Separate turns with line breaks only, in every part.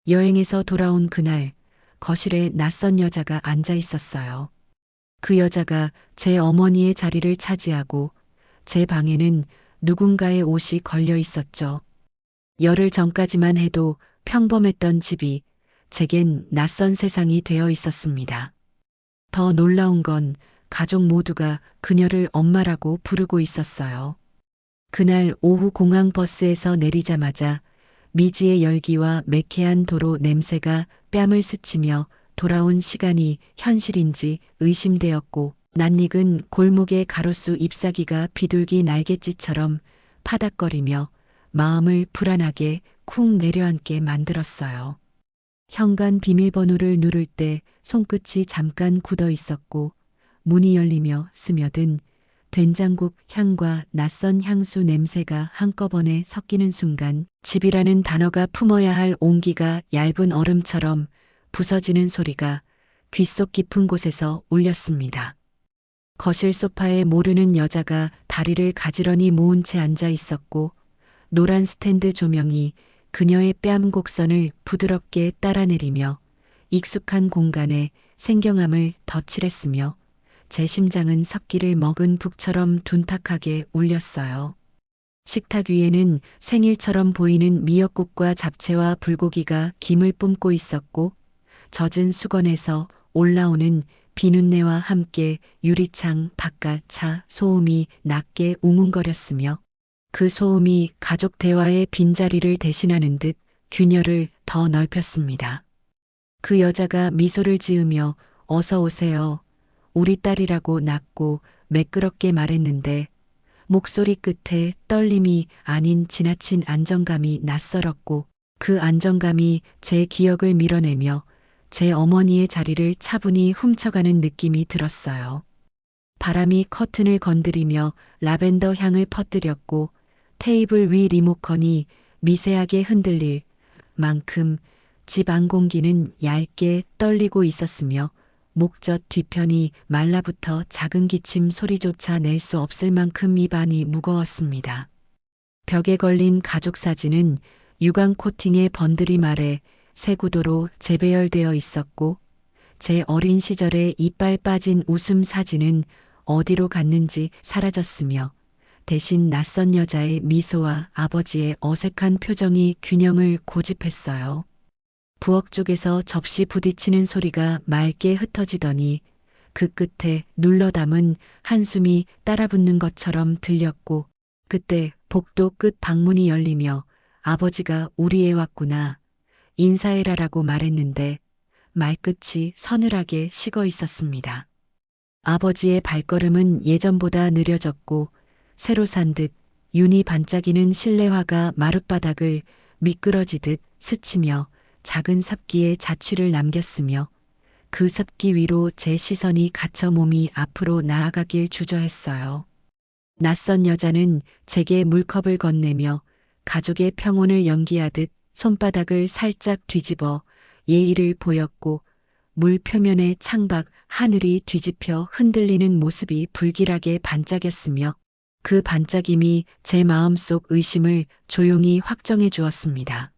여행에서 돌아온 그날 거실에 낯선 여자가 앉아 있었어요. 그 여자가 제 어머니의 자리를 차지하고 제 방에는 누군가의 옷이 걸려 있었죠. 열흘 전까지만 해도 평범했던 집이 제겐 낯선 세상이 되어 있었습니다. 더 놀라운 건 가족 모두가 그녀를 엄마라고 부르고 있었어요. 그날 오후 공항버스에서 내리자마자 미지의 열기와 매캐한 도로 냄새가 뺨을 스치며 돌아온 시간이 현실인지 의심되었고, 낯익은 골목의 가로수 잎사귀가 비둘기 날갯짓처럼 파닥거리며 마음을 불안하게 쿵 내려앉게 만들었어요. 현관 비밀번호를 누를 때 손끝이 잠깐 굳어 있었고, 문이 열리며 스며든 된장국 향과 낯선 향수 냄새가 한꺼번에 섞이는 순간 집이라는 단어가 품어야 할 온기가 얇은 얼음처럼 부서지는 소리가 귓속 깊은 곳에서 울렸습니다. 거실 소파에 모르는 여자가 다리를 가지런히 모은 채 앉아 있었고, 노란 스탠드 조명이 그녀의 뺨 곡선을 부드럽게 따라내리며 익숙한 공간에 생경함을 덧칠했으며, 제 심장은 섭기를 먹은 북처럼 둔탁하게 울렸어요. 식탁 위에는 생일처럼 보이는 미역국과 잡채와 불고기가 김을 뿜고 있었고, 젖은 수건에서 올라오는 비눗내와 함께 유리창 바깥 차 소음이 낮게 웅웅거렸으며, 그 소음이 가족 대화의 빈자리를 대신하는 듯 균열을 더 넓혔습니다. 그 여자가 미소를 지으며 어서 오세요. 우리 딸이라고 낮고 매끄럽게 말했는데, 목소리 끝에 떨림이 아닌 지나친 안정감이 낯설었고, 그 안정감이 제 기억을 밀어내며 제 어머니의 자리를 차분히 훔쳐가는 느낌이 들었어요. 바람이 커튼을 건드리며 라벤더 향을 퍼뜨렸고, 테이블 위 리모컨이 미세하게 흔들릴 만큼 집 안 공기는 얇게 떨리고 있었으며, 목젖 뒤편이 말라붙어 작은 기침 소리조차 낼 수 없을 만큼 입안이 무거웠습니다. 벽에 걸린 가족 사진은 유광 코팅의 번들임 아래 새 구도로 재배열되어 있었고, 제 어린 시절의 이빨 빠진 웃음 사진은 어디로 갔는지 사라졌으며, 대신 낯선 여자의 미소와 아버지의 어색한 표정이 균형을 고집했어요. 부엌 쪽에서 접시 부딪히는 소리가 맑게 흩어지더니 그 끝에 눌러 담은 한숨이 따라붙는 것처럼 들렸고, 그때 복도 끝 방문이 열리며 아버지가 우리 애 왔구나, 인사해라라고 말했는데 말끝이 서늘하게 식어 있었습니다. 아버지의 발걸음은 예전보다 느려졌고, 새로 산 듯 윤이 반짝이는 실내화가 마룻바닥을 미끄러지듯 스치며 작은 습기에 자취를 남겼으며, 그 습기 위로 제 시선이 갇혀 몸이 앞으로 나아가길 주저했어요. 낯선 여자는 제게 물컵을 건네며 가족의 평온을 연기하듯 손바닥을 살짝 뒤집어 예의를 보였고, 물 표면의 창밖 하늘이 뒤집혀 흔들리는 모습이 불길하게 반짝였으며, 그 반짝임이 제 마음속 의심을 조용히 확정해 주었습니다.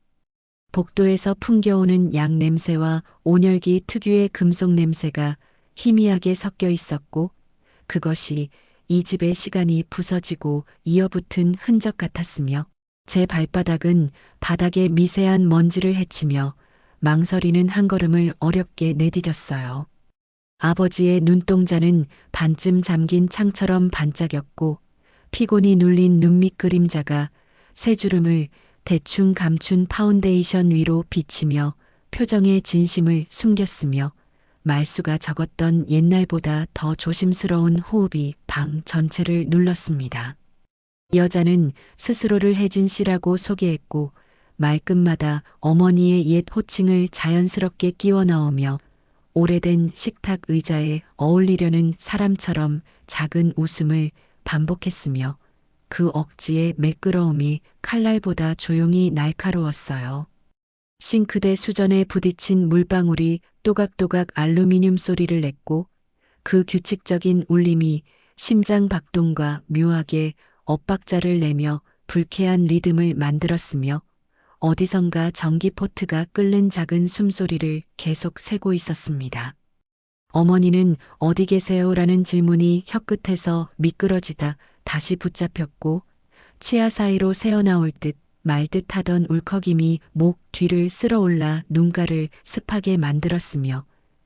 복도에서 풍겨오는 약 냄새와 온열기 특유의 금속 냄새가 희미하게 섞여 있었고, 그것이 이 집의 시간이 부서지고 이어붙은 흔적 같았으며, 제 발바닥은 바닥에 미세한 먼지를 헤치며 망설이는 한 걸음을 어렵게 내디뎠어요. 아버지의 눈동자는 반쯤 잠긴 창처럼 반짝였고, 피곤이 눌린 눈밑 그림자가 세 주름을 대충 감춘 파운데이션 위로 비치며 표정의 진심을 숨겼으며, 말수가 적었던 옛날보다 더 조심스러운 호흡이 방 전체를 눌렀습니다. 여자는 스스로를 혜진 씨라고 소개했고, 말끝마다 어머니의 옛 호칭을 자연스럽게 끼워 넣으며 오래된 식탁 의자에 어울리려는 사람처럼 작은 웃음을 반복했으며, 그 억지의 매끄러움이 칼날보다 조용히 날카로웠어요. 싱크대 수전에 부딪힌 물방울이 또각또각 알루미늄 소리를 냈고, 그 규칙적인 울림이 심장 박동과 묘하게 엇박자를 내며 불쾌한 리듬을 만들었으며, 어디선가 전기포트가 끓는 작은 숨소리를 계속 세고 있었습니다. 어머니는 어디 계세요라는 질문이 혀끝에서 미끄러지다 다시 붙잡혔고 치아 사이로 새어나올 듯 말 듯 하던 울컥임이 목 뒤를 쓸어올라 눈가를 습하게 만들었으며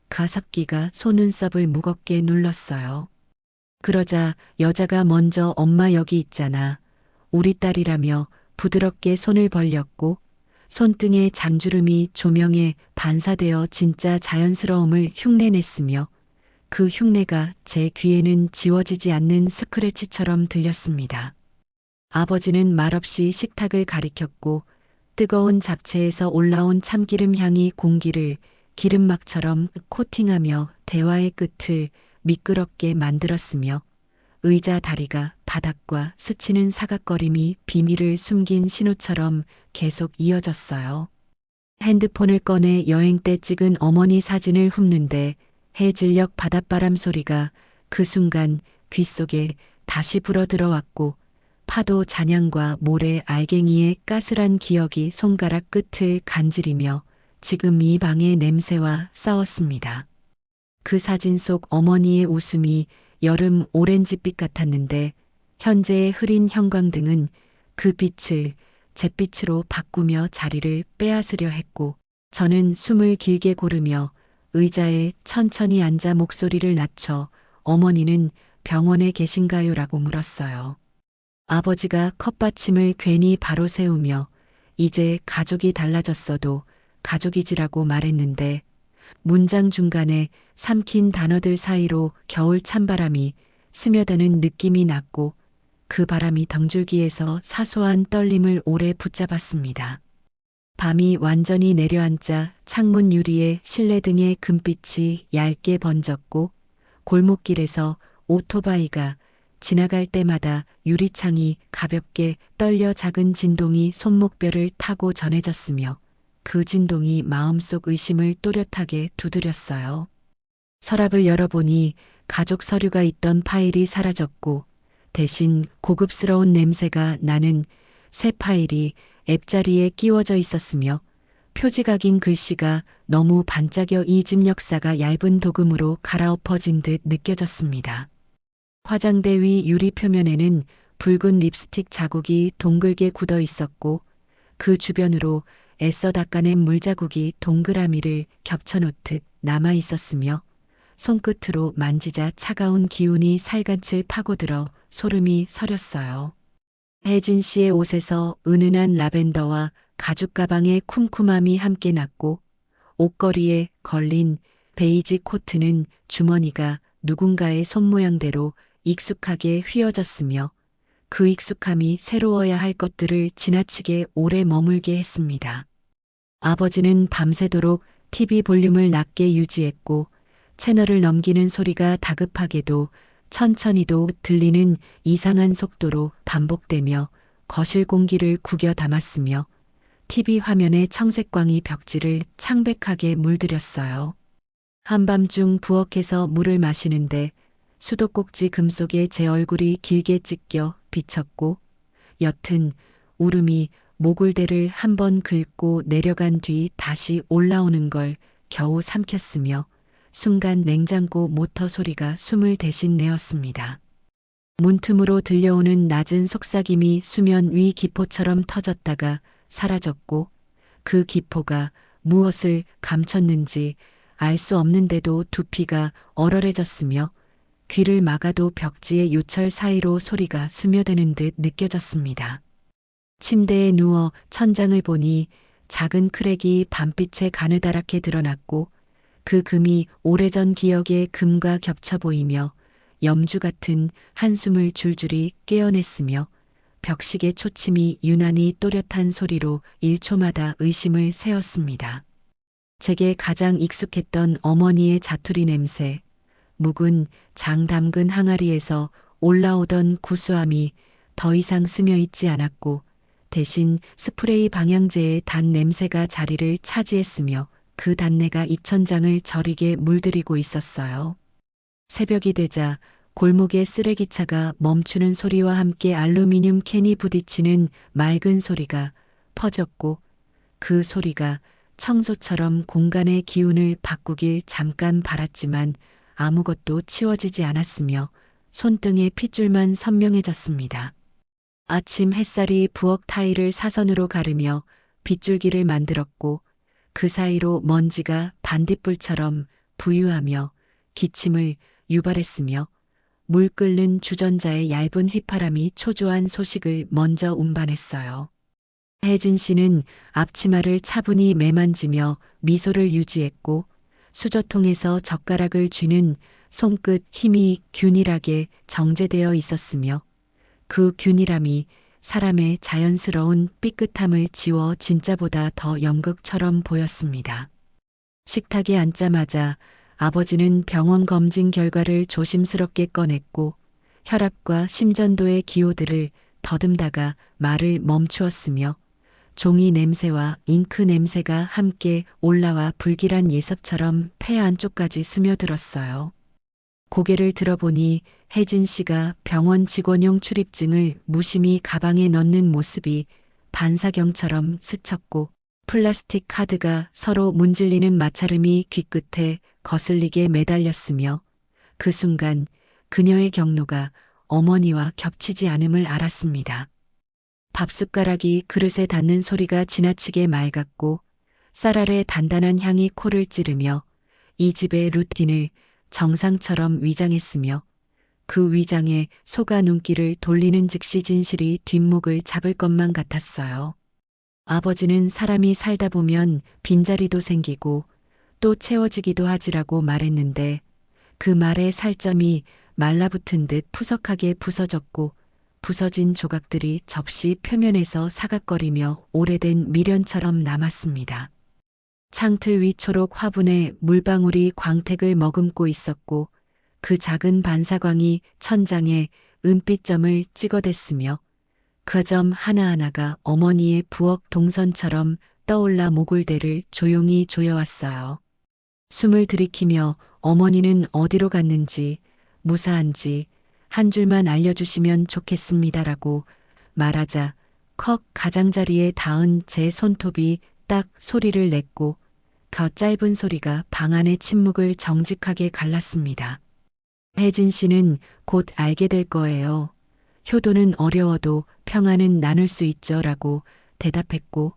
가섭기가 속눈썹을 무겁게 눌렀어요. 그러자 여자가 먼저 엄마 여기 있잖아. 우리 딸이라며 부드럽게 손을 벌렸고 손등의 잔주름이 조명에 반사되어 진짜 자연스러움을 흉내냈으며 그 흉내가 제 귀에는 지워지지 않는 스크래치처럼 들렸습니다. 아버지는 말없이 식탁을 가리켰고 뜨거운 잡채에서 올라온 참기름 향이 공기를 기름막처럼 코팅하며 대화의 끝을 미끄럽게 만들었으며 의자 다리가 바닥과 스치는 사각거림이 비밀을 숨긴 신호처럼 계속 이어졌어요. 핸드폰을 꺼내 여행 때 찍은 어머니 사진을 훑는데 해질녘 바닷바람 소리가 그 순간 귓속에 다시 불어들어왔고 파도 잔향과 모래 알갱이의 까슬한 기억이 손가락 끝을 간지리며 지금 이 방의 냄새와 싸웠습니다. 그 사진 속 어머니의 웃음이 여름 오렌지빛 같았는데 현재의 흐린 형광등은 그 빛을 잿빛으로 바꾸며 자리를 빼앗으려 했고 저는 숨을 길게 고르며 의자에 천천히 앉아 목소리를 낮춰 어머니는 병원에 계신가요라고 물었어요. 아버지가 컵받침을 괜히 바로 세우며 이제 가족이 달라졌어도 가족이지라고 말했는데 문장 중간에 삼킨 단어들 사이로 겨울 찬바람이 스며드는 느낌이 났고 그 바람이 덩줄기에서 사소한 떨림을 오래 붙잡았습니다. 밤이 완전히 내려앉자 창문 유리에 실내등의 금빛이 얇게 번졌고 골목길에서 오토바이가 지나갈 때마다 유리창이 가볍게 떨려 작은 진동이 손목뼈를 타고 전해졌으며 그 진동이 마음속 의심을 또렷하게 두드렸어요. 서랍을 열어보니 가족 서류가 있던 파일이 사라졌고 대신 고급스러운 냄새가 나는 새 파일이 앱자리에 끼워져 있었으며 표지가 긴 글씨가 너무 반짝여 이 집 역사가 얇은 도금으로 갈아엎어진 듯 느껴졌습니다. 화장대 위 유리 표면에는 붉은 립스틱 자국이 동글게 굳어 있었고 그 주변으로 애써 닦아낸 물자국이 동그라미를 겹쳐놓듯 남아 있었으며 손끝으로 만지자 차가운 기운이 살갗을 파고들어 소름이 서렸어요. 혜진 씨의 옷에서 은은한 라벤더와 가죽 가방의 쿰쿰함이 함께 났고 옷걸이에 걸린 베이지 코트는 주머니가 누군가의 손모양대로 익숙하게 휘어졌으며 그 익숙함이 새로워야 할 것들을 지나치게 오래 머물게 했습니다. 아버지는 밤새도록 TV 볼륨을 낮게 유지했고 채널을 넘기는 소리가 다급하게도 천천히도 들리는 이상한 속도로 반복되며 거실 공기를 구겨 담았으며 TV 화면의 청색광이 벽지를 창백하게 물들였어요. 한밤중 부엌에서 물을 마시는데 수도꼭지 금속에 제 얼굴이 길게 찢겨 비쳤고 옅은 울음이 모굴대를 한번 긁고 내려간 뒤 다시 올라오는 걸 겨우 삼켰으며 순간 냉장고 모터 소리가 숨을 대신 내었습니다. 문틈으로 들려오는 낮은 속삭임이 수면 위 기포처럼 터졌다가 사라졌고 그 기포가 무엇을 감췄는지 알 수 없는데도 두피가 얼얼해졌으며 귀를 막아도 벽지의 요철 사이로 소리가 스며드는 듯 느껴졌습니다. 침대에 누워 천장을 보니 작은 크랙이 밤빛에 가느다랗게 드러났고 그 금이 오래전 기억의 금과 겹쳐 보이며 염주 같은 한숨을 줄줄이 깨어냈으며 벽식의 초침이 유난히 또렷한 소리로 1초마다 의심을 세웠습니다. 제게 가장 익숙했던 어머니의 자투리 냄새, 묵은 장 담근 항아리에서 올라오던 구수함이 더 이상 스며 있지 않았고 대신 스프레이 방향제의 단 냄새가 자리를 차지했으며 그 단내가 입천장을 저리게 물들이고 있었어요. 새벽이 되자 골목의 쓰레기차가 멈추는 소리와 함께 알루미늄 캔이 부딪히는 맑은 소리가 퍼졌고 그 소리가 청소처럼 공간의 기운을 바꾸길 잠깐 바랐지만 아무것도 치워지지 않았으며 손등의 핏줄만 선명해졌습니다. 아침 햇살이 부엌 타일을 사선으로 가르며 빗줄기를 만들었고 그 사이로 먼지가 반딧불처럼 부유하며 기침을 유발했으며 물 끓는 주전자의 얇은 휘파람이 초조한 소식을 먼저 운반했어요. 혜진 씨는 앞치마를 차분히 매만지며 미소를 유지했고 수저통에서 젓가락을 쥐는 손끝 힘이 균일하게 정제되어 있었으며 그 균일함이 사람의 자연스러운 삐끗함을 지워 진짜보다 더 연극처럼 보였습니다. 식탁에 앉자마자 아버지는 병원 검진 결과를 조심스럽게 꺼냈고 혈압과 심전도의 기호들을 더듬다가 말을 멈추었으며 종이 냄새와 잉크 냄새가 함께 올라와 불길한 예섭처럼 폐 안쪽까지 스며들었어요. 고개를 들어보니 혜진 씨가 병원 직원용 출입증을 무심히 가방에 넣는 모습이 반사경처럼 스쳤고 플라스틱 카드가 서로 문질리는 마찰음이 귀끝에 거슬리게 매달렸으며 그 순간 그녀의 경로가 어머니와 겹치지 않음을 알았습니다. 밥숟가락이 그릇에 닿는 소리가 지나치게 맑았고 쌀알의 단단한 향이 코를 찌르며 이 집의 루틴을 정상처럼 위장했으며 그 위장에 속아 눈길을 돌리는 즉시 진실이 뒷목을 잡을 것만 같았어요. 아버지는 사람이 살다 보면 빈자리도 생기고 또 채워지기도 하지라고 말했는데 그 말의 살점이 말라붙은 듯 푸석하게 부서졌고 부서진 조각들이 접시 표면에서 사각거리며 오래된 미련처럼 남았습니다. 창틀 위 초록 화분에 물방울이 광택을 머금고 있었고 그 작은 반사광이 천장에 은빛점을 찍어댔으며 그 점 하나하나가 어머니의 부엌 동선처럼 떠올라 모골대를 조용히 조여왔어요. 숨을 들이키며 어머니는 어디로 갔는지 무사한지 한 줄만 알려주시면 좋겠습니다라고 말하자 컥 가장자리에 닿은 제 손톱이 딱 소리를 냈고 그 짧은 소리가 방 안의 침묵을 정직하게 갈랐습니다. 혜진 씨는 곧 알게 될 거예요. 효도는 어려워도 평안은 나눌 수 있죠 라고 대답했고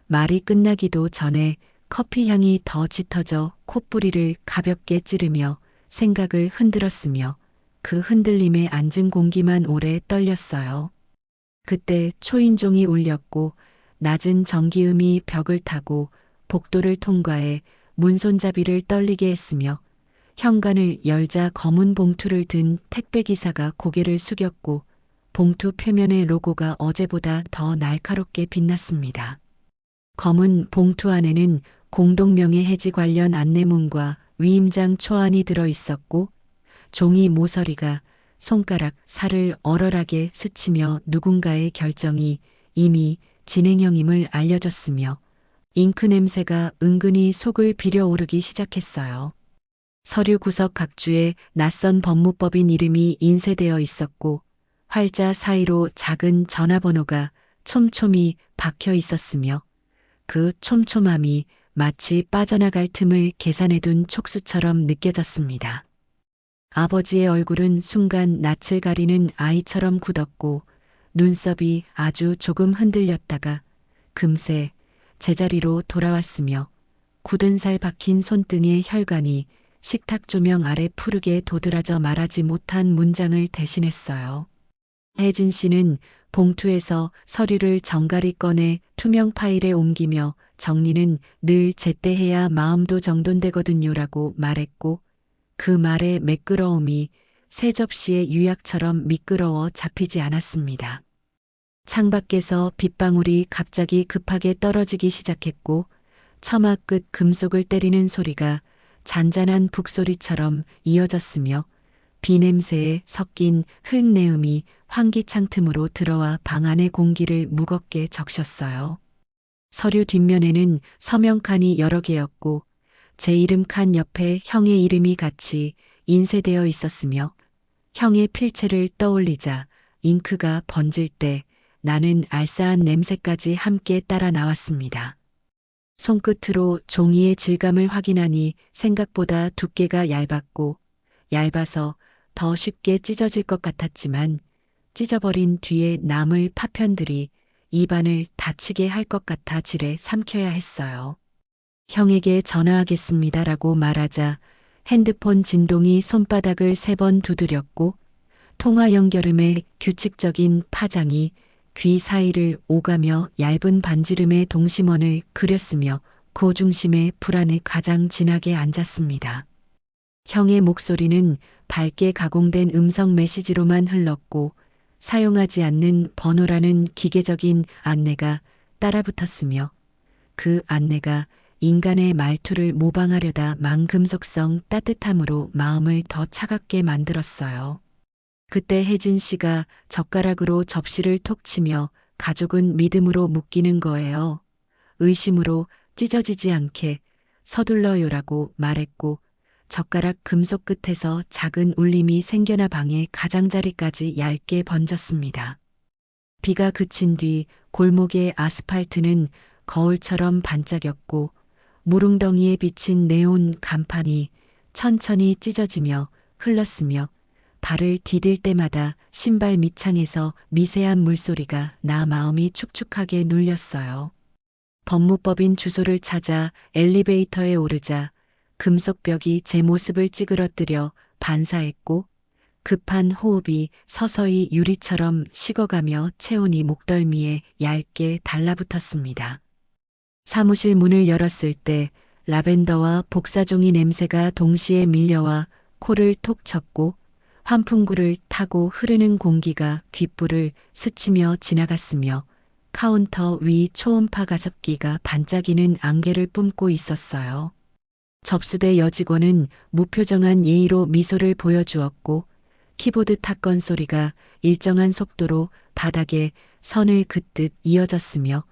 말이 끝나기도 전에 커피 향이 더 짙어져 콧부리를 가볍게 찌르며 생각을 흔들었으며 그 흔들림에 앉은 공기만 오래 떨렸어요. 그때 초인종이 울렸고 낮은 전기음이 벽을 타고 복도를 통과해 문손잡이를 떨리게 했으며 현관을 열자 검은 봉투를 든 택배기사가 고개를 숙였고 봉투 표면의 로고가 어제보다 더 날카롭게 빛났습니다. 검은 봉투 안에는 공동명예 해지 관련 안내문과 위임장 초안이 들어 있었고 종이 모서리가 손가락 살을 얼얼하게 스치며 누군가의 결정이 이미 진행형임을 알려줬으며 잉크 냄새가 은근히 속을 비려오르기 시작했어요. 서류 구석 각주에 낯선 법무법인 이름이 인쇄되어 있었고 활자 사이로 작은 전화번호가 촘촘히 박혀 있었으며 그 촘촘함이 마치 빠져나갈 틈을 계산해둔 촉수처럼 느껴졌습니다. 아버지의 얼굴은 순간 낯을 가리는 아이처럼 굳었고 눈썹이 아주 조금 흔들렸다가 금세 제자리로 돌아왔으며 굳은 살 박힌 손등의 혈관이 식탁 조명 아래 푸르게 도드라져 말하지 못한 문장을 대신했어요. 혜진 씨는 봉투에서 서류를 정갈히 꺼내 투명 파일에 옮기며 정리는 늘 제때 해야 마음도 정돈되거든요라고 말했고 그 말의 매끄러움이 새 접시의 유약처럼 미끄러워 잡히지 않았습니다. 창밖에서 빗방울이 갑자기 급하게 떨어지기 시작했고 처마 끝 금속을 때리는 소리가 잔잔한 북소리처럼 이어졌으며 비냄새에 섞인 흙내음이 환기창 틈으로 들어와 방 안의 공기를 무겁게 적셨어요. 서류 뒷면에는 서명칸이 여러 개였고 제 이름 칸 옆에 형의 이름이 같이 인쇄되어 있었으며 형의 필체를 떠올리자 잉크가 번질 때 나는 알싸한 냄새까지 함께 따라 나왔습니다. 손끝으로 종이의 질감을 확인하니 생각보다 두께가 얇아서 더 쉽게 찢어질 것 같았지만 찢어버린 뒤에 남을 파편들이 입안을 다치게 할 것 같아 질에 삼켜야 했어요. 형에게 전화하겠습니다라고 말하자 핸드폰 진동이 손바닥을 3번 두드렸고 통화 연결음의 규칙적인 파장이 귀 사이를 오가며 얇은 반지름의 동심원을 그렸으며 그 중심에 불안에 가장 진하게 앉았습니다. 형의 목소리는 밝게 가공된 음성 메시지로만 흘렀고 사용하지 않는 번호라는 기계적인 안내가 따라붙었으며 그 안내가 인간의 말투를 모방하려다 망금속성 따뜻함으로 마음을 더 차갑게 만들었어요. 그때 혜진 씨가 젓가락으로 접시를 톡 치며 가족은 믿음으로 묶이는 거예요. 의심으로 찢어지지 않게 서둘러요라고 말했고 젓가락 금속 끝에서 작은 울림이 생겨나 방의 가장자리까지 얇게 번졌습니다. 비가 그친 뒤 골목의 아스팔트는 거울처럼 반짝였고 무릉덩이에 비친 네온 간판이 천천히 찢어지며 흘렀으며 발을 디딜 때마다 신발 밑창에서 미세한 물소리가 나 마음이 축축하게 눌렸어요. 법무법인 주소를 찾아 엘리베이터에 오르자 금속벽이 제 모습을 찌그러뜨려 반사했고 급한 호흡이 서서히 유리처럼 식어가며 체온이 목덜미에 얇게 달라붙었습니다. 사무실 문을 열었을 때 라벤더와 복사종이 냄새가 동시에 밀려와 코를 톡 쳤고 환풍구를 타고 흐르는 공기가 귓불을 스치며 지나갔으며 카운터 위 초음파 가습기가 반짝이는 안개를 뿜고 있었어요. 접수대 여직원은 무표정한 예의로 미소를 보여주었고 키보드 탁건 소리가 일정한 속도로 바닥에 선을 긋듯 이어졌으며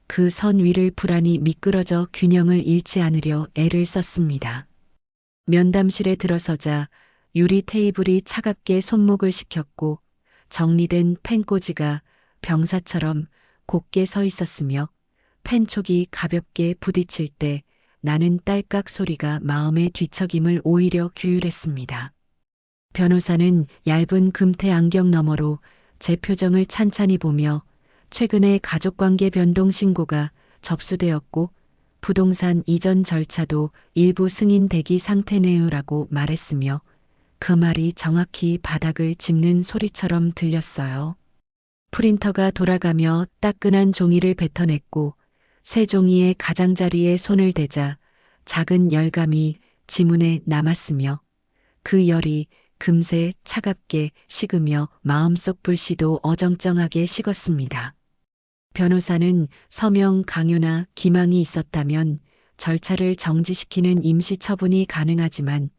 그 선 위를 불안이 미끄러져 균형을 잃지 않으려 애를 썼습니다. 면담실에 들어서자 유리 테이블이 차갑게 손목을 식혔고 정리된 펜꽂이가 병사처럼 곧게 서 있었으며 펜촉이 가볍게 부딪힐 때 나는 딸깍 소리가 마음의 뒤척임을 오히려 규율했습니다. 변호사는 얇은 금태 안경 너머로 제 표정을 찬찬히 보며 최근에 가족관계 변동 신고가 접수되었고 부동산 이전 절차도 일부 승인 대기 상태네요라고 말했으며 그 말이 정확히 바닥을 짚는 소리처럼 들렸어요. 프린터가 돌아가며 따끈한 종이를 뱉어냈고 새 종이의 가장자리에 손을 대자 작은 열감이 지문에 남았으며 그 열이 금세 차갑게 식으며 마음속 불씨도 어정쩡하게 식었습니다. 변호사는 서명 강요나 기망이 있었다면 절차를 정지시키는 임시 처분이 가능하지만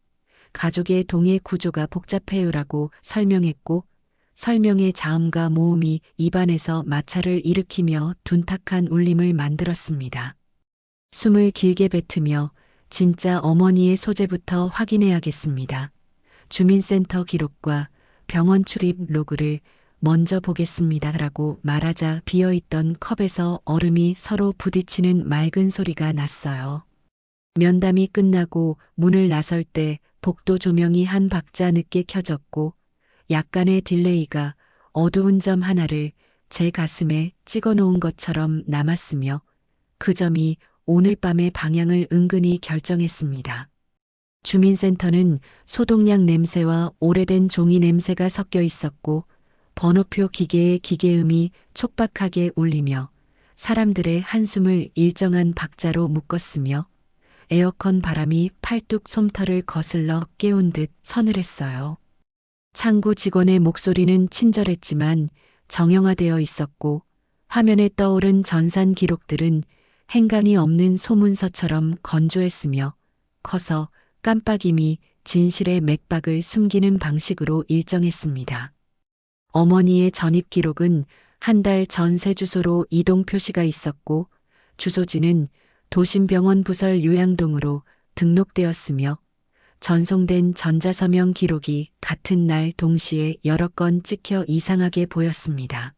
가족의 동의 구조가 복잡해요라고 설명했고 설명의 자음과 모음이 입안에서 마찰을 일으키며 둔탁한 울림을 만들었습니다. 숨을 길게 뱉으며 진짜 어머니의 소재부터 확인해야겠습니다. 주민센터 기록과 병원 출입 로그를 먼저 보겠습니다라고 말하자 비어있던 컵에서 얼음이 서로 부딪히는 맑은 소리가 났어요. 면담이 끝나고 문을 나설 때 복도 조명이 한 박자 늦게 켜졌고 약간의 딜레이가 어두운 점 하나를 제 가슴에 찍어놓은 것처럼 남았으며 그 점이 오늘 밤의 방향을 은근히 결정했습니다. 주민센터는 소독약 냄새와 오래된 종이 냄새가 섞여 있었고 번호표 기계의 기계음이 촉박하게 울리며 사람들의 한숨을 일정한 박자로 묶었으며 에어컨 바람이 팔뚝 솜털을 거슬러 깨운 듯 서늘했어요. 창구 직원의 목소리는 친절했지만 정형화되어 있었고 화면에 떠오른 전산 기록들은 행간이 없는 소문서처럼 건조했으며 커서 깜빡임이 진실의 맥박을 숨기는 방식으로 일정했습니다. 어머니의 전입 기록은 한 달 전세 주소로 이동 표시가 있었고 주소지는 도심병원 부설 요양동으로 등록되었으며 전송된 전자서명 기록이 같은 날 동시에 여러 건 찍혀 이상하게 보였습니다.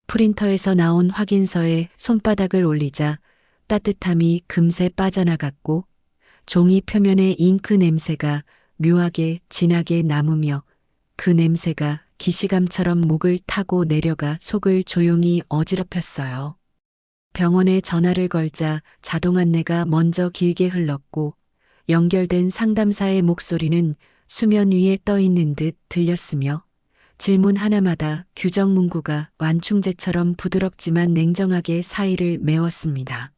프린터에서 나온 확인서에 손바닥을 올리자 따뜻함이 금세 빠져나갔고 종이 표면의 잉크 냄새가 묘하게 진하게 남으며 그 냄새가 기시감처럼 목을 타고 내려가 속을 조용히 어지럽혔어요. 병원에 전화를 걸자 자동 안내가 먼저 길게 흘렀고 연결된 상담사의 목소리는 수면 위에 떠 있는 듯 들렸으며 질문 하나마다 규정 문구가 완충제처럼 부드럽지만 냉정하게 사이를 메웠습니다.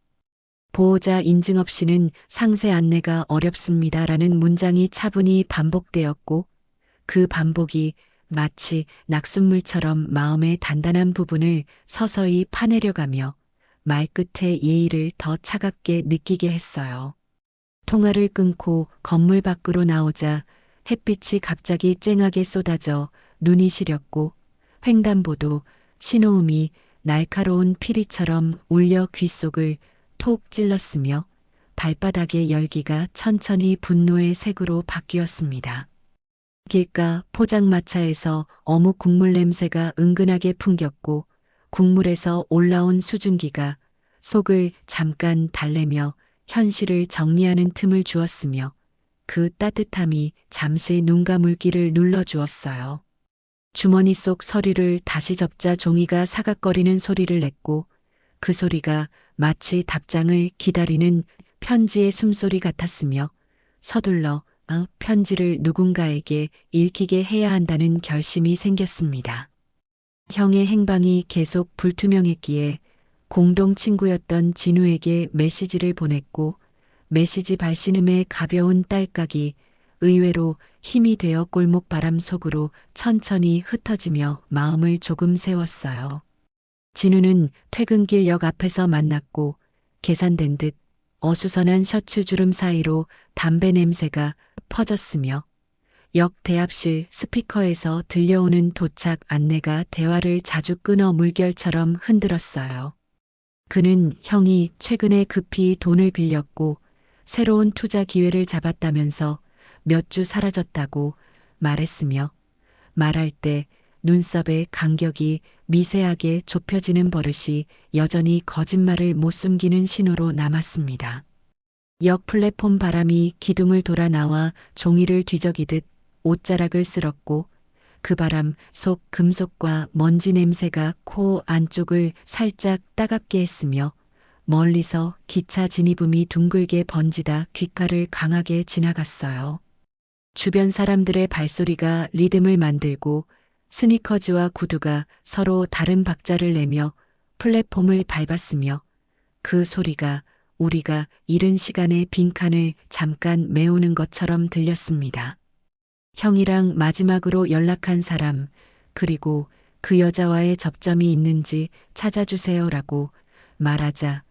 보호자 인증 없이는 상세 안내가 어렵습니다라는 문장이 차분히 반복되었고 그 반복이 마치 낙숫물처럼 마음의 단단한 부분을 서서히 파내려가며 말끝의 예의를 더 차갑게 느끼게 했어요. 통화를 끊고 건물 밖으로 나오자 햇빛이 갑자기 쨍하게 쏟아져 눈이 시렸고 횡단보도 신호음이 날카로운 피리처럼 울려 귓속을 톡 찔렀으며 발바닥의 열기가 천천히 분노의 색으로 바뀌었습니다. 길가 포장마차에서 어묵 국물 냄새가 은근하게 풍겼고 국물에서 올라온 수증기가 속을 잠깐 달래며 현실을 정리하는 틈을 주었으며 그 따뜻함이 잠시 눈 감을기를 눌러주었어요. 주머니 속 서류를 다시 접자 종이가 사각거리는 소리를 냈고 그 소리가 마치 답장을 기다리는 편지의 숨소리 같았으며 서둘러 편지를 누군가에게 읽히게 해야 한다는 결심이 생겼습니다. 형의 행방이 계속 불투명했기에 공동 친구였던 진우에게 메시지를 보냈고 메시지 발신음의 가벼운 딸깍이 의외로 힘이 되어 골목 바람 속으로 천천히 흩어지며 마음을 조금 세웠어요. 진우는 퇴근길 역 앞에서 만났고 계산된 듯 어수선한 셔츠 주름 사이로 담배 냄새가 퍼졌으며 역 대합실 스피커에서 들려오는 도착 안내가 대화를 자주 끊어 물결처럼 흔들었어요. 그는 형이 최근에 급히 돈을 빌렸고 새로운 투자 기회를 잡았다면서 몇 주 사라졌다고 말했으며 말할 때 눈썹의 간격이 미세하게 좁혀지는 버릇이 여전히 거짓말을 못 숨기는 신호로 남았습니다. 역 플랫폼 바람이 기둥을 돌아 나와 종이를 뒤적이듯 옷자락을 쓸었고 그 바람 속 금속과 먼지 냄새가 코 안쪽을 살짝 따갑게 했으며 멀리서 기차 진입음이 둥글게 번지다 귓가를 강하게 지나갔어요. 주변 사람들의 발소리가 리듬을 만들고 스니커즈와 구두가 서로 다른 박자를 내며 플랫폼을 밟았으며 그 소리가 우리가 이른 시간의 빈칸을 잠깐 메우는 것처럼 들렸습니다. 형이랑 마지막으로 연락한 사람, 그리고 그 여자와의 접점이 있는지 찾아주세요라고 말하자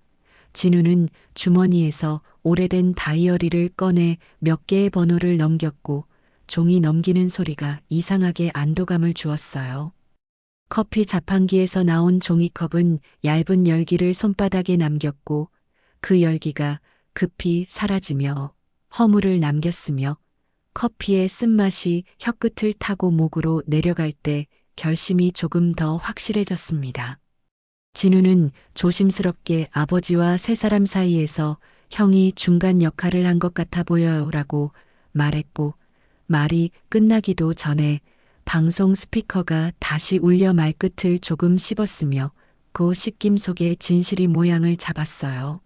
진우는 주머니에서 오래된 다이어리를 꺼내 몇 개의 번호를 넘겼고 종이 넘기는 소리가 이상하게 안도감을 주었어요. 커피 자판기에서 나온 종이컵은 얇은 열기를 손바닥에 남겼고 그 열기가 급히 사라지며 허물을 남겼으며 커피의 쓴맛이 혀끝을 타고 목으로 내려갈 때 결심이 조금 더 확실해졌습니다. 진우는 조심스럽게 아버지와 세 사람 사이에서 형이 중간 역할을 한 것 같아 보여요라고 말했고 말이 끝나기도 전에 방송 스피커가 다시 울려 말끝을 조금 씹었으며 그 씹김 속에 진실이 모양을 잡았어요.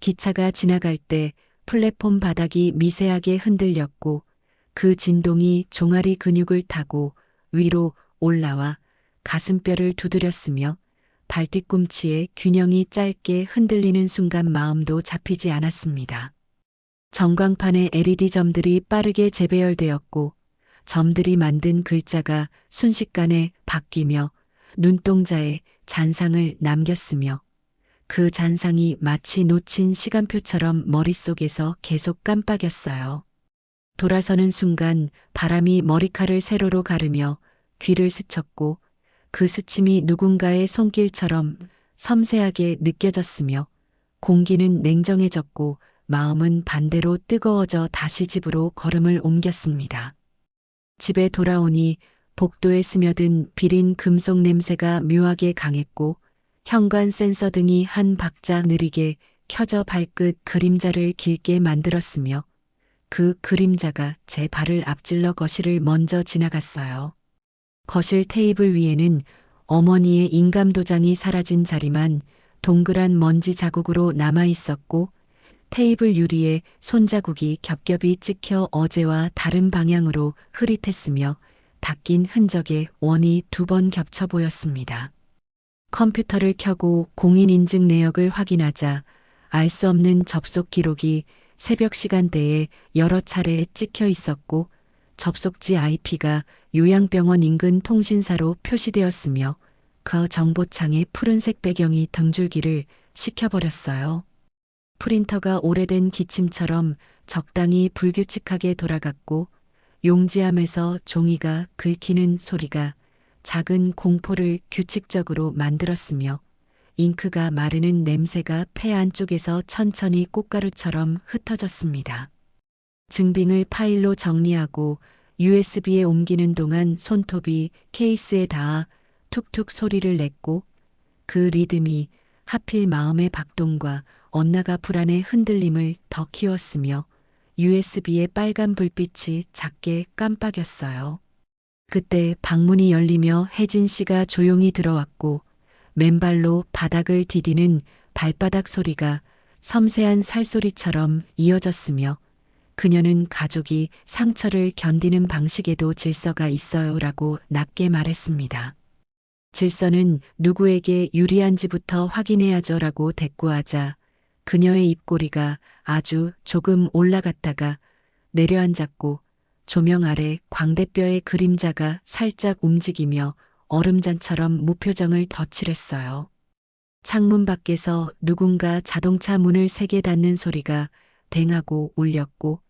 기차가 지나갈 때 플랫폼 바닥이 미세하게 흔들렸고 그 진동이 종아리 근육을 타고 위로 올라와 가슴뼈를 두드렸으며 발뒤꿈치의 균형이 짧게 흔들리는 순간 마음도 잡히지 않았습니다. 전광판의 LED 점들이 빠르게 재배열되었고 점들이 만든 글자가 순식간에 바뀌며 눈동자에 잔상을 남겼으며 그 잔상이 마치 놓친 시간표처럼 머릿속에서 계속 깜빡였어요. 돌아서는 순간 바람이 머리칼을 세로로 가르며 귀를 스쳤고 그 스침이 누군가의 손길처럼 섬세하게 느껴졌으며 공기는 냉정해졌고 마음은 반대로 뜨거워져 다시 집으로 걸음을 옮겼습니다. 집에 돌아오니 복도에 스며든 비린 금속 냄새가 묘하게 강했고 현관 센서 등이 한 박자 느리게 켜져 발끝 그림자를 길게 만들었으며 그 그림자가 제 발을 앞질러 거실을 먼저 지나갔어요. 거실 테이블 위에는 어머니의 인감도장이 사라진 자리만 동그란 먼지 자국으로 남아 있었고 테이블 유리에 손자국이 겹겹이 찍혀 어제와 다른 방향으로 흐릿했으며 닦인 흔적의 원이 2번 겹쳐 보였습니다. 컴퓨터를 켜고 공인인증 내역을 확인하자 알 수 없는 접속 기록이 새벽 시간대에 여러 차례 찍혀 있었고 접속지 IP가 요양병원 인근 통신사로 표시되었으며 그 정보창에 푸른색 배경이 등줄기를 식혀버렸어요. 프린터가 오래된 기침처럼 적당히 불규칙하게 돌아갔고 용지함에서 종이가 긁히는 소리가 작은 공포를 규칙적으로 만들었으며 잉크가 마르는 냄새가 폐 안쪽에서 천천히 꽃가루처럼 흩어졌습니다. 증빙을 파일로 정리하고 USB에 옮기는 동안 손톱이 케이스에 닿아 툭툭 소리를 냈고 그 리듬이 하필 마음의 박동과 엇나가 불안의 흔들림을 더 키웠으며 USB의 빨간 불빛이 작게 깜빡였어요. 그때 방문이 열리며 혜진 씨가 조용히 들어왔고 맨발로 바닥을 디디는 발바닥 소리가 섬세한 살소리처럼 이어졌으며 그녀는 가족이 상처를 견디는 방식에도 질서가 있어요라고 낮게 말했습니다. 질서는 누구에게 유리한지부터 확인해야죠라고 대꾸하자 그녀의 입꼬리가 아주 조금 올라갔다가 내려앉았고 조명 아래 광대뼈의 그림자가 살짝 움직이며 얼음잔처럼 무표정을 덧칠했어요. 창문 밖에서 누군가 자동차 문을 세게 닫는 소리가 댕하고 울렸고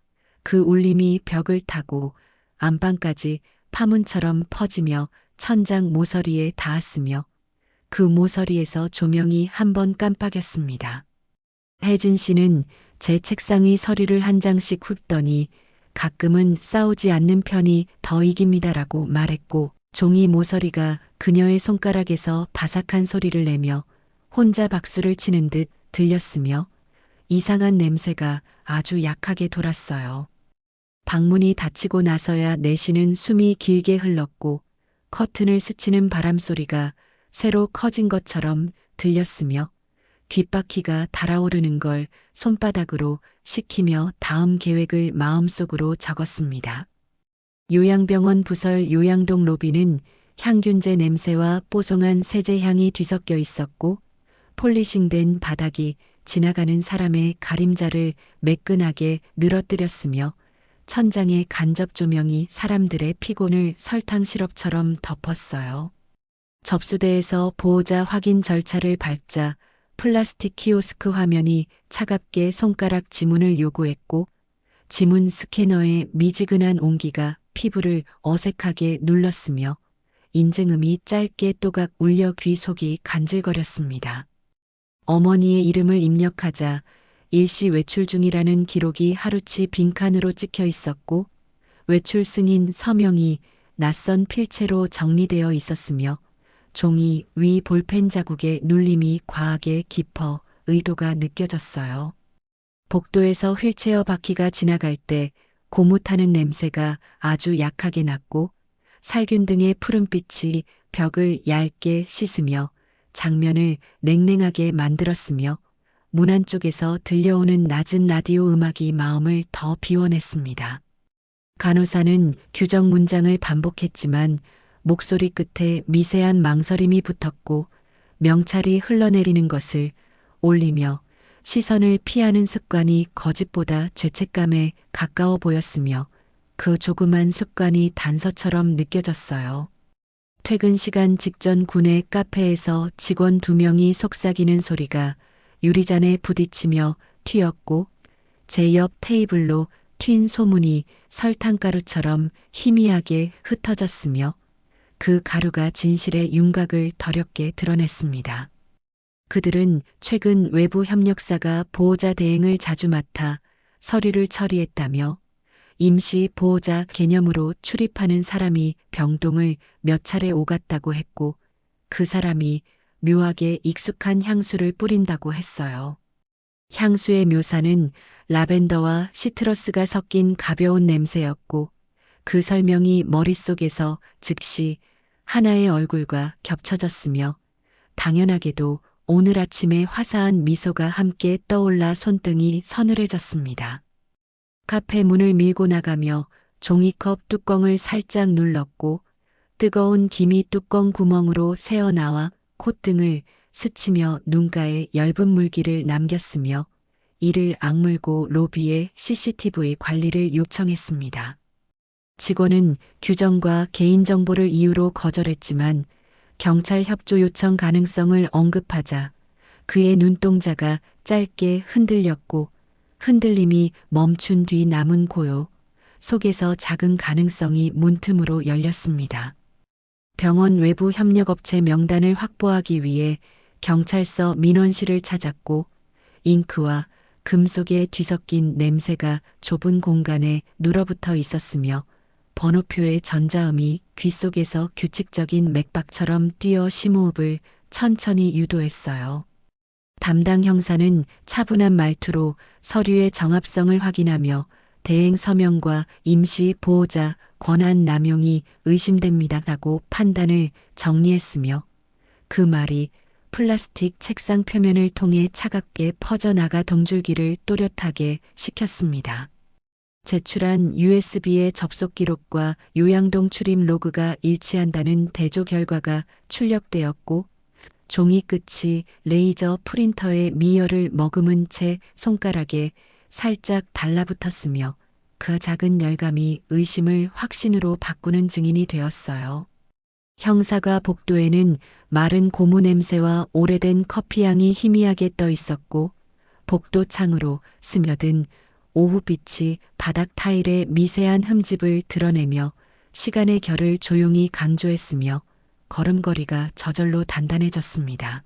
그 울림이 벽을 타고 안방까지 파문처럼 퍼지며 천장 모서리에 닿았으며 그 모서리에서 조명이 한 번 깜빡였습니다. 혜진 씨는 제 책상 위 서류를 한 장씩 훑더니 가끔은 싸우지 않는 편이 더 이깁니다라고 말했고 종이 모서리가 그녀의 손가락에서 바삭한 소리를 내며 혼자 박수를 치는 듯 들렸으며 이상한 냄새가 아주 약하게 돌았어요. 방문이 닫히고 나서야 내쉬는 숨이 길게 흘렀고 커튼을 스치는 바람 소리가 새로 커진 것처럼 들렸으며 귓바퀴가 달아오르는 걸 손바닥으로 식히며 다음 계획을 마음속으로 적었습니다. 요양병원 부설 요양동 로비는 향균제 냄새와 뽀송한 세제 향이 뒤섞여 있었고 폴리싱된 바닥이 지나가는 사람의 가림자를 매끈하게 늘어뜨렸으며 천장의 간접 조명이 사람들의 피곤을 설탕 시럽처럼 덮었어요. 접수대에서 보호자 확인 절차를 밟자 플라스틱 키오스크 화면이 차갑게 손가락 지문을 요구했고 지문 스캐너의 미지근한 온기가 피부를 어색하게 눌렀으며 인증음이 짧게 또각 울려 귀 속이 간질거렸습니다. 어머니의 이름을 입력하자 일시 외출 중이라는 기록이 하루치 빈칸으로 찍혀 있었고 외출 승인 서명이 낯선 필체로 정리되어 있었으며 종이 위 볼펜 자국의 눌림이 과하게 깊어 의도가 느껴졌어요. 복도에서 휠체어 바퀴가 지나갈 때 고무타는 냄새가 아주 약하게 났고 살균 등의 푸른빛이 벽을 얇게 씻으며 장면을 냉랭하게 만들었으며 문 안쪽에서 들려오는 낮은 라디오 음악이 마음을 더 비워냈습니다. 간호사는 규정 문장을 반복했지만 목소리 끝에 미세한 망설임이 붙었고 명찰이 흘러내리는 것을 올리며 시선을 피하는 습관이 거짓보다 죄책감에 가까워 보였으며 그 조그만 습관이 단서처럼 느껴졌어요. 퇴근 시간 직전 구내 카페에서 직원 2명이 속삭이는 소리가 유리잔에 부딪히며 튀었고 제 옆 테이블로 튄 소문이 설탕가루처럼 희미하게 흩어졌으며 그 가루가 진실의 윤곽을 더럽게 드러냈습니다. 그들은 최근 외부 협력사가 보호자 대행을 자주 맡아 서류를 처리했다며 임시 보호자 개념으로 출입하는 사람이 병동을 몇 차례 오갔다고 했고 그 사람이 묘하게 익숙한 향수를 뿌린다고 했어요. 향수의 묘사는 라벤더와 시트러스가 섞인 가벼운 냄새였고 그 설명이 머릿속에서 즉시 하나의 얼굴과 겹쳐졌으며 당연하게도 오늘 아침의 화사한 미소가 함께 떠올라 손등이 서늘해졌습니다. 카페 문을 밀고 나가며 종이컵 뚜껑을 살짝 눌렀고 뜨거운 김이 뚜껑 구멍으로 새어나와 콧등을 스치며 눈가에 엷은 물기를 남겼으며 이를 악물고 로비에 CCTV 관리를 요청했습니다. 직원은 규정과 개인정보를 이유로 거절했지만 경찰 협조 요청 가능성을 언급하자 그의 눈동자가 짧게 흔들렸고 흔들림이 멈춘 뒤 남은 고요 속에서 작은 가능성이 문틈으로 열렸습니다. 병원 외부 협력업체 명단을 확보하기 위해 경찰서 민원실을 찾았고 잉크와 금속에 뒤섞인 냄새가 좁은 공간에 눌어붙어 있었으며 번호표의 전자음이 귀 속에서 규칙적인 맥박처럼 뛰어 심호흡을 천천히 유도했어요. 담당 형사는 차분한 말투로 서류의 정합성을 확인하며 대행 서명과 임시 보호자 권한 남용이 의심됩니다라고 판단을 정리했으며 그 말이 플라스틱 책상 표면을 통해 차갑게 퍼져나가 동줄기를 또렷하게 식혔습니다. 제출한 USB의 접속 기록과 요양동 출입 로그가 일치한다는 대조 결과가 출력되었고 종이 끝이 레이저 프린터의 미열을 머금은 채 손가락에 살짝 달라붙었으며 그 작은 열감이 의심을 확신으로 바꾸는 증인이 되었어요. 형사가 복도에는 마른 고무 냄새와 오래된 커피향이 희미하게 떠 있었고 복도 창으로 스며든 오후빛이 바닥 타일의 미세한 흠집을 드러내며 시간의 결을 조용히 강조했으며 걸음걸이가 저절로 단단해졌습니다.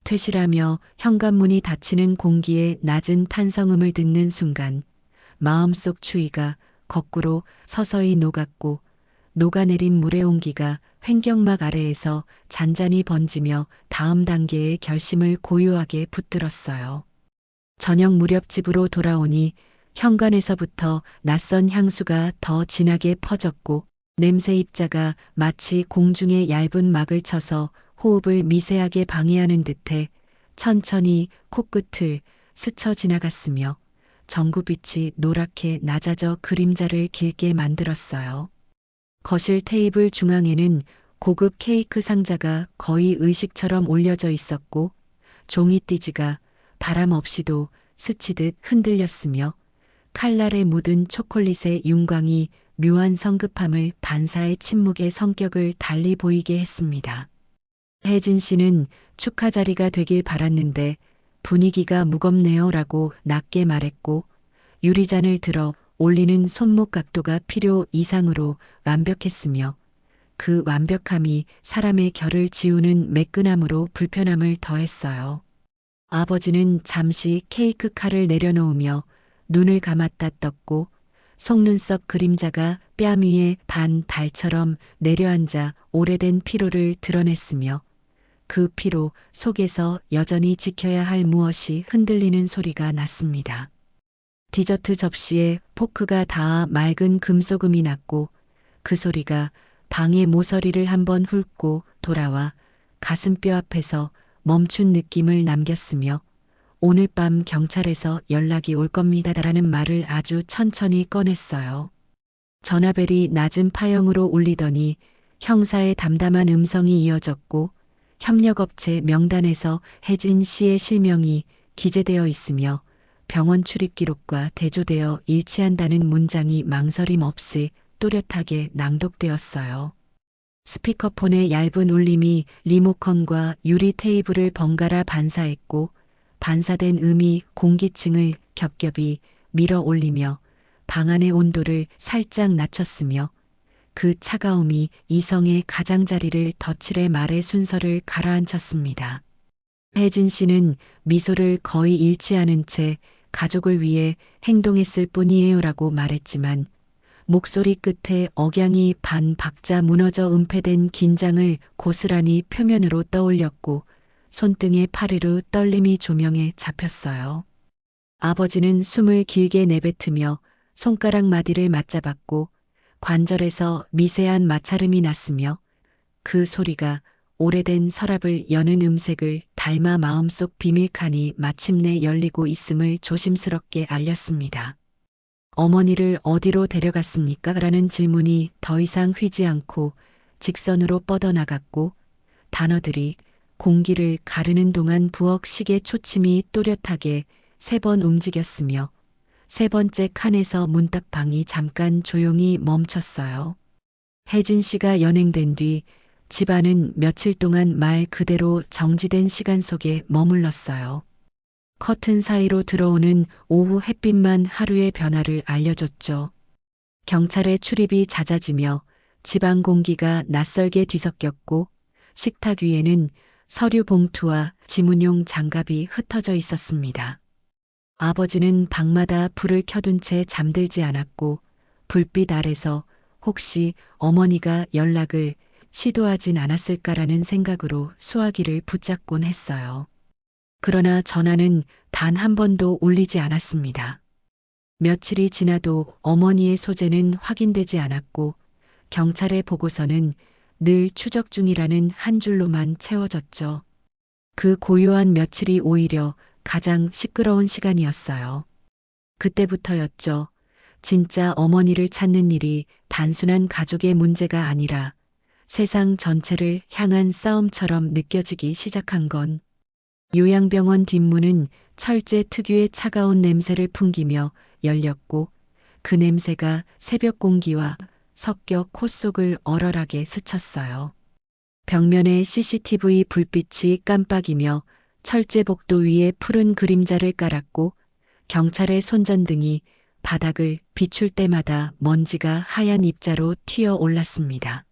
퇴실하며 현관문이 닫히는 공기의 낮은 탄성음을 듣는 순간 마음속 추위가 거꾸로 서서히 녹았고 녹아내린 물의 온기가 횡격막 아래에서 잔잔히 번지며 다음 단계의 결심을 고요하게 붙들었어요. 저녁 무렵 집으로 돌아오니 현관에서부터 낯선 향수가 더 진하게 퍼졌고 냄새 입자가 마치 공중에 얇은 막을 쳐서 호흡을 미세하게 방해하는 듯해 천천히 코끝을 스쳐 지나갔으며 전구빛이 노랗게 낮아져 그림자를 길게 만들었어요. 거실 테이블 중앙에는 고급 케이크 상자가 거의 의식처럼 올려져 있었고 종이띠지가 바람 없이도 스치듯 흔들렸으며 칼날에 묻은 초콜릿의 윤광이 묘한 성급함을 반사의 침묵의 성격을 달리 보이게 했습니다. 혜진 씨는 축하 자리가 되길 바랐는데 분위기가 무겁네요 라고 낮게 말했고 유리잔을 들어 올리는 손목 각도가 필요 이상으로 완벽했으며 그 완벽함이 사람의 결을 지우는 매끈함으로 불편함을 더했어요. 아버지는 잠시 케이크 칼을 내려놓으며 눈을 감았다 떴고 속눈썹 그림자가 뺨 위에 반 달처럼 내려앉아 오래된 피로를 드러냈으며 그 피로 속에서 여전히 지켜야 할 무엇이 흔들리는 소리가 났습니다. 디저트 접시에 포크가 닿아 맑은 금소금이 났고 그 소리가 방의 모서리를 한번 훑고 돌아와 가슴뼈 앞에서 멈춘 느낌을 남겼으며 오늘 밤 경찰에서 연락이 올 겁니다라는 말을 아주 천천히 꺼냈어요. 전화벨이 낮은 파형으로 울리더니 형사의 담담한 음성이 이어졌고 협력업체 명단에서 혜진 씨의 실명이 기재되어 있으며 병원 출입 기록과 대조되어 일치한다는 문장이 망설임 없이 또렷하게 낭독되었어요. 스피커폰의 얇은 울림이 리모컨과 유리 테이블을 번갈아 반사했고 반사된 음이 공기층을 겹겹이 밀어 올리며 방 안의 온도를 살짝 낮췄으며 그 차가움이 이성의 가장자리를 덧칠해 말의 순서를 가라앉혔습니다. 혜진 씨는 미소를 거의 잃지 않은 채 가족을 위해 행동했을 뿐이에요라고 말했지만 목소리 끝에 억양이 반 박자 무너져 은폐된 긴장을 고스란히 표면으로 떠올렸고 손등의 파르르 떨림이 조명에 잡혔어요. 아버지는 숨을 길게 내뱉으며 손가락 마디를 맞잡았고 관절에서 미세한 마찰음이 났으며 그 소리가 오래된 서랍을 여는 음색을 닮아 마음속 비밀칸이 마침내 열리고 있음을 조심스럽게 알렸습니다. 어머니를 어디로 데려갔습니까? 라는 질문이 더 이상 휘지 않고 직선으로 뻗어나갔고 단어들이 공기를 가르는 동안 부엌 시계 초침이 또렷하게 3번 움직였으며 3번째 칸에서 문딱방이 잠깐 조용히 멈췄어요. 혜진 씨가 연행된 뒤 집안은 며칠 동안 말 그대로 정지된 시간 속에 머물렀어요. 커튼 사이로 들어오는 오후 햇빛만 하루의 변화를 알려줬죠. 경찰의 출입이 잦아지며 집안 공기가 낯설게 뒤섞였고 식탁 위에는 서류 봉투와 지문용 장갑이 흩어져 있었습니다. 아버지는 방마다 불을 켜둔 채 잠들지 않았고 불빛 아래서 혹시 어머니가 연락을 시도하진 않았을까라는 생각으로 수화기를 붙잡곤 했어요. 그러나 전화는 단 한 번도 울리지 않았습니다. 며칠이 지나도 어머니의 소재는 확인되지 않았고 경찰의 보고서는 늘 추적 중이라는 한 줄로만 채워졌죠. 그 고요한 며칠이 오히려 가장 시끄러운 시간이었어요. 그때부터였죠. 진짜 어머니를 찾는 일이 단순한 가족의 문제가 아니라 세상 전체를 향한 싸움처럼 느껴지기 시작한 건 요양병원 뒷문은 철제 특유의 차가운 냄새를 풍기며 열렸고 그 냄새가 새벽 공기와 섞여 코 속을 얼얼하게 스쳤어요. 벽면에 CCTV 불빛이 깜빡이며 철제 복도 위에 푸른 그림자를 깔았고 경찰의 손전등이 바닥을 비출 때마다 먼지가 하얀 입자로 튀어 올랐습니다.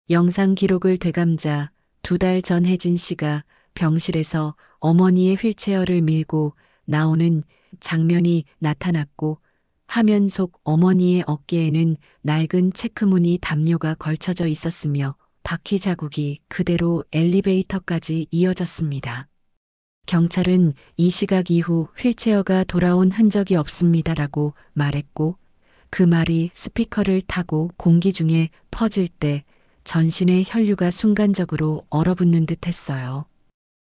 영상 기록을 되감자 2달 전 혜진 씨가 병실에서 어머니의 휠체어를 밀고 나오는 장면이 나타났고 화면 속 어머니의 어깨에는 낡은 체크무늬 담요가 걸쳐져 있었으며 바퀴 자국이 그대로 엘리베이터까지 이어졌습니다. 경찰은 이 시각 이후 휠체어가 돌아온 흔적이 없습니다라고 말했고 그 말이 스피커를 타고 공기 중에 퍼질 때 전신의 혈류가 순간적으로 얼어붙는 듯 했어요.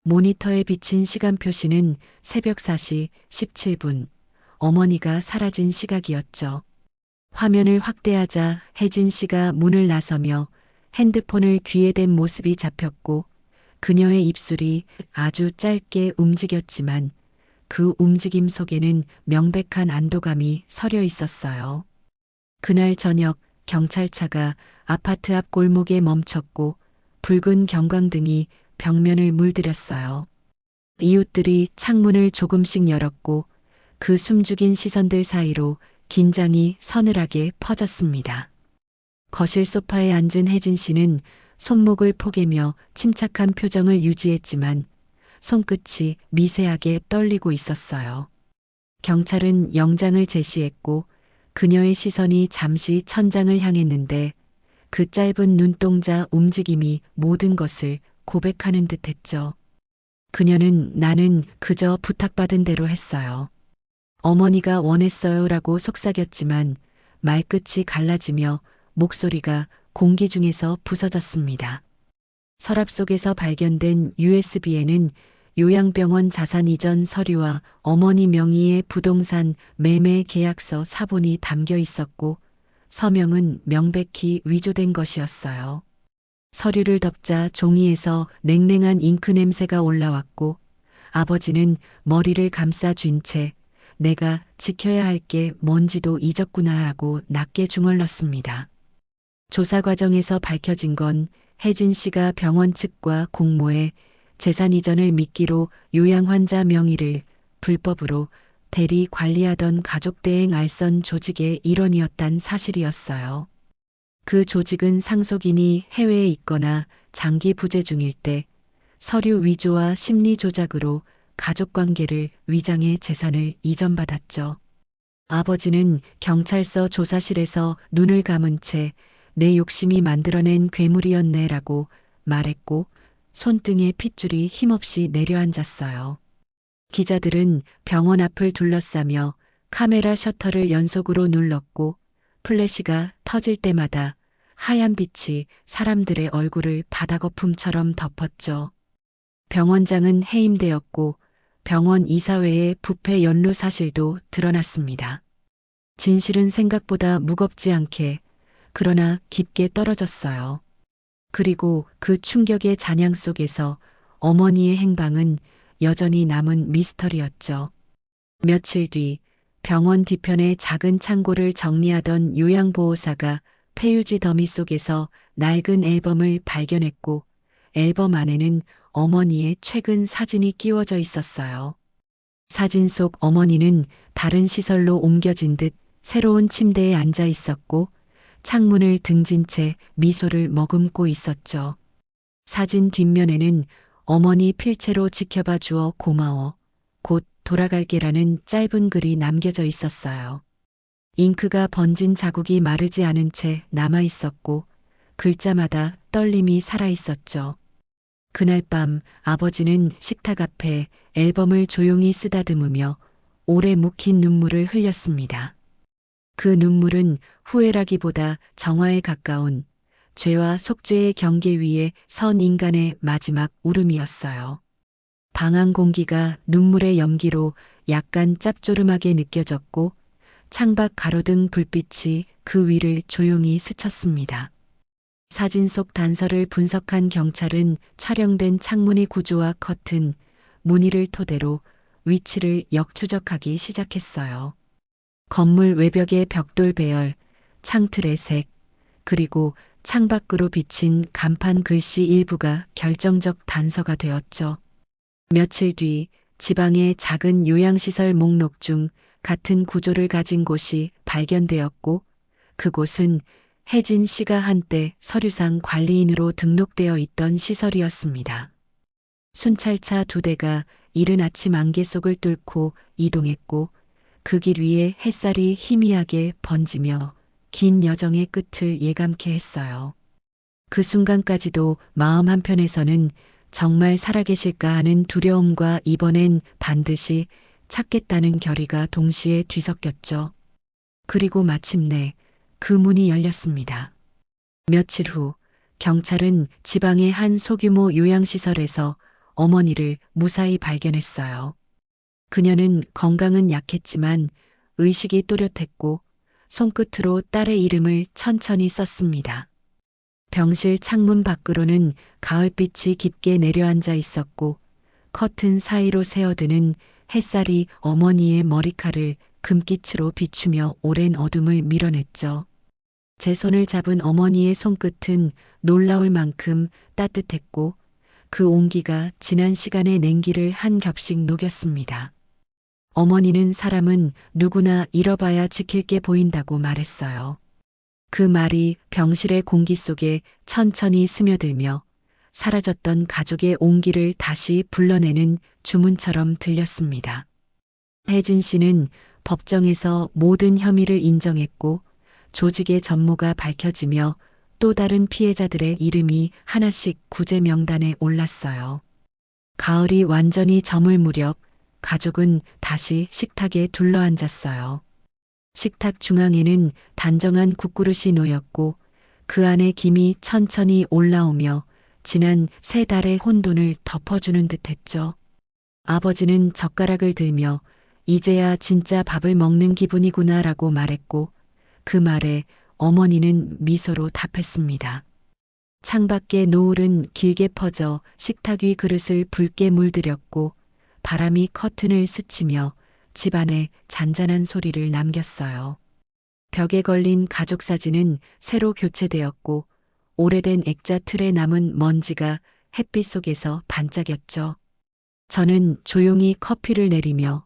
모니터에 비친 시간 표시는 새벽 4시 17분, 어머니가 사라진 시각이었죠. 화면을 확대하자 혜진 씨가 문을 나서며 핸드폰을 귀에 댄 모습이 잡혔고 그녀의 입술이 아주 짧게 움직였지만 그 움직임 속에는 명백한 안도감이 서려 있었어요. 그날 저녁 경찰차가 아파트 앞 골목에 멈췄고 붉은 경광등이 벽면을 물들였어요. 이웃들이 창문을 조금씩 열었고 그 숨죽인 시선들 사이로 긴장이 서늘하게 퍼졌습니다. 거실 소파에 앉은 혜진 씨는 손목을 포개며 침착한 표정을 유지했지만 손끝이 미세하게 떨리고 있었어요. 경찰은 영장을 제시했고 그녀의 시선이 잠시 천장을 향했는데 그 짧은 눈동자 움직임이 모든 것을 고백하는 듯 했죠. 그녀는 나는 그저 부탁받은 대로 했어요. 어머니가 원했어요라고 속삭였지만 말끝이 갈라지며 목소리가 공기 중에서 부서졌습니다. 서랍 속에서 발견된 USB에는 요양병원 자산 이전 서류와 어머니 명의의 부동산 매매 계약서 사본이 담겨 있었고 서명은 명백히 위조된 것이었어요. 서류를 덮자 종이에서 냉랭한 잉크 냄새가 올라왔고 아버지는 머리를 감싸 쥔 채 내가 지켜야 할 게 뭔지도 잊었구나 하고 낮게 중얼렀습니다. 조사 과정에서 밝혀진 건 혜진 씨가 병원 측과 공모해 재산 이전을 미끼로 요양 환자 명의를 불법으로 대리 관리하던 가족대행 알선 조직의 일원이었단 사실이었어요. 그 조직은 상속인이 해외에 있거나 장기 부재 중일 때 서류 위조와 심리 조작으로 가족관계를 위장해 재산을 이전받았죠. 아버지는 경찰서 조사실에서 눈을 감은 채 내 욕심이 만들어낸 괴물이었네라고 말했고 손등에 핏줄이 힘없이 내려앉았어요. 기자들은 병원 앞을 둘러싸며 카메라 셔터를 연속으로 눌렀고 플래시가 터질 때마다 하얀 빛이 사람들의 얼굴을 바다거품처럼 덮었죠. 병원장은 해임되었고 병원 이사회의 부패 연루 사실도 드러났습니다. 진실은 생각보다 무겁지 않게 그러나 깊게 떨어졌어요. 그리고 그 충격의 잔향 속에서 어머니의 행방은 여전히 남은 미스터리였죠. 며칠 뒤 병원 뒤편의 작은 창고를 정리하던 요양보호사가 폐유지 더미 속에서 낡은 앨범을 발견했고 앨범 안에는 어머니의 최근 사진이 끼워져 있었어요. 사진 속 어머니는 다른 시설로 옮겨진 듯 새로운 침대에 앉아 있었고 창문을 등진 채 미소를 머금고 있었죠. 사진 뒷면에는 어머니 필체로 지켜봐 주어 고마워. 곧 돌아갈게라는 짧은 글이 남겨져 있었어요. 잉크가 번진 자국이 마르지 않은 채 남아 있었고 글자마다 떨림이 살아 있었죠. 그날 밤 아버지는 식탁 앞에 앨범을 조용히 쓰다듬으며 오래 묵힌 눈물을 흘렸습니다. 그 눈물은 후회라기보다 정화에 가까운 죄와 속죄의 경계 위에 선 인간의 마지막 울음이었어요. 방안 공기가 눈물의 염기로 약간 짭조름하게 느껴졌고 창밖 가로등 불빛이 그 위를 조용히 스쳤습니다. 사진 속 단서를 분석한 경찰은 촬영된 창문의 구조와 커튼, 무늬를 토대로 위치를 역추적하기 시작했어요. 건물 외벽의 벽돌 배열, 창틀의 색, 그리고 창밖으로 비친 간판 글씨 일부가 결정적 단서가 되었죠. 며칠 뒤 지방의 작은 요양시설 목록 중 같은 구조를 가진 곳이 발견되었고 그곳은 혜진 씨가 한때 서류상 관리인으로 등록되어 있던 시설이었습니다. 순찰차 2대가 이른 아침 안개 속을 뚫고 이동했고 그 길 위에 햇살이 희미하게 번지며 긴 여정의 끝을 예감케 했어요. 그 순간까지도 마음 한편에서는 정말 살아계실까 하는 두려움과 이번엔 반드시 찾겠다는 결의가 동시에 뒤섞였죠. 그리고 마침내 그 문이 열렸습니다. 며칠 후 경찰은 지방의 한 소규모 요양시설에서 어머니를 무사히 발견했어요. 그녀는 건강은 약했지만 의식이 또렷했고 손끝으로 딸의 이름을 천천히 썼습니다. 병실 창문 밖으로는 가을빛이 깊게 내려앉아 있었고 커튼 사이로 새어드는 햇살이 어머니의 머리칼을 금빛으로 비추며 오랜 어둠을 밀어냈죠. 제 손을 잡은 어머니의 손끝은 놀라울 만큼 따뜻했고 그 온기가 지난 시간의 냉기를 한 겹씩 녹였습니다. 어머니는 사람은 누구나 잃어봐야 지킬 게 보인다고 말했어요. 그 말이 병실의 공기 속에 천천히 스며들며 사라졌던 가족의 온기를 다시 불러내는 주문처럼 들렸습니다. 혜진 씨는 법정에서 모든 혐의를 인정했고 조직의 전모가 밝혀지며 또 다른 피해자들의 이름이 하나씩 구제 명단에 올랐어요. 가을이 완전히 저물 무렵 가족은 다시 식탁에 둘러앉았어요. 식탁 중앙에는 단정한 국그릇이 놓였고 그 안에 김이 천천히 올라오며 지난 3달의 혼돈을 덮어주는 듯했죠. 아버지는 젓가락을 들며 이제야 진짜 밥을 먹는 기분이구나라고 말했고 그 말에 어머니는 미소로 답했습니다. 창밖에 노을은 길게 퍼져 식탁 위 그릇을 붉게 물들였고 바람이 커튼을 스치며 집안에 잔잔한 소리를 남겼어요. 벽에 걸린 가족 사진은 새로 교체되었고 오래된 액자 틀에 남은 먼지가 햇빛 속에서 반짝였죠. 저는 조용히 커피를 내리며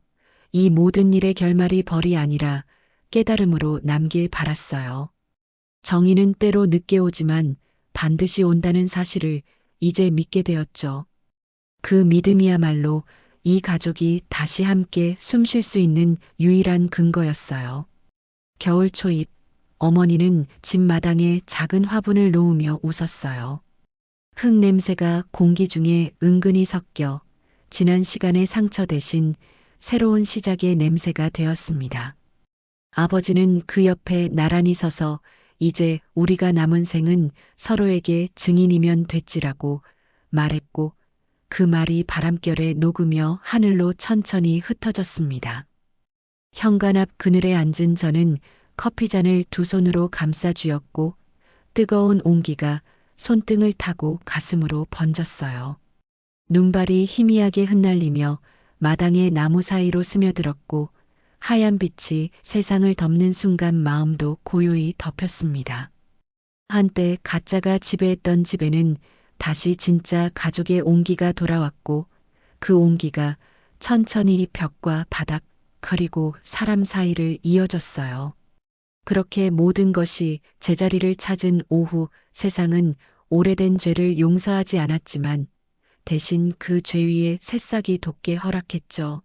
이 모든 일의 결말이 벌이 아니라 깨달음으로 남길 바랐어요. 정의는 때로 늦게 오지만 반드시 온다는 사실을 이제 믿게 되었죠. 그 믿음이야말로 이 가족이 다시 함께 숨 쉴 수 있는 유일한 근거였어요. 겨울 초입, 어머니는 집 마당에 작은 화분을 놓으며 웃었어요. 흙 냄새가 공기 중에 은근히 섞여 지난 시간의 상처 대신 새로운 시작의 냄새가 되었습니다. 아버지는 그 옆에 나란히 서서 이제 우리가 남은 생은 서로에게 증인이면 됐지라고 말했고 그 말이 바람결에 녹으며 하늘로 천천히 흩어졌습니다. 현관 앞 그늘에 앉은 저는 커피잔을 두 손으로 감싸 쥐었고 뜨거운 온기가 손등을 타고 가슴으로 번졌어요. 눈발이 희미하게 흩날리며 마당의 나무 사이로 스며들었고 하얀 빛이 세상을 덮는 순간 마음도 고요히 덮였습니다. 한때 가짜가 지배했던 집에는 다시 진짜 가족의 온기가 돌아왔고 그 온기가 천천히 벽과 바닥 그리고 사람 사이를 이어졌어요. 그렇게 모든 것이 제자리를 찾은 오후 세상은 오래된 죄를 용서하지 않았지만 대신 그 죄 위에 새싹이 돋게 허락했죠.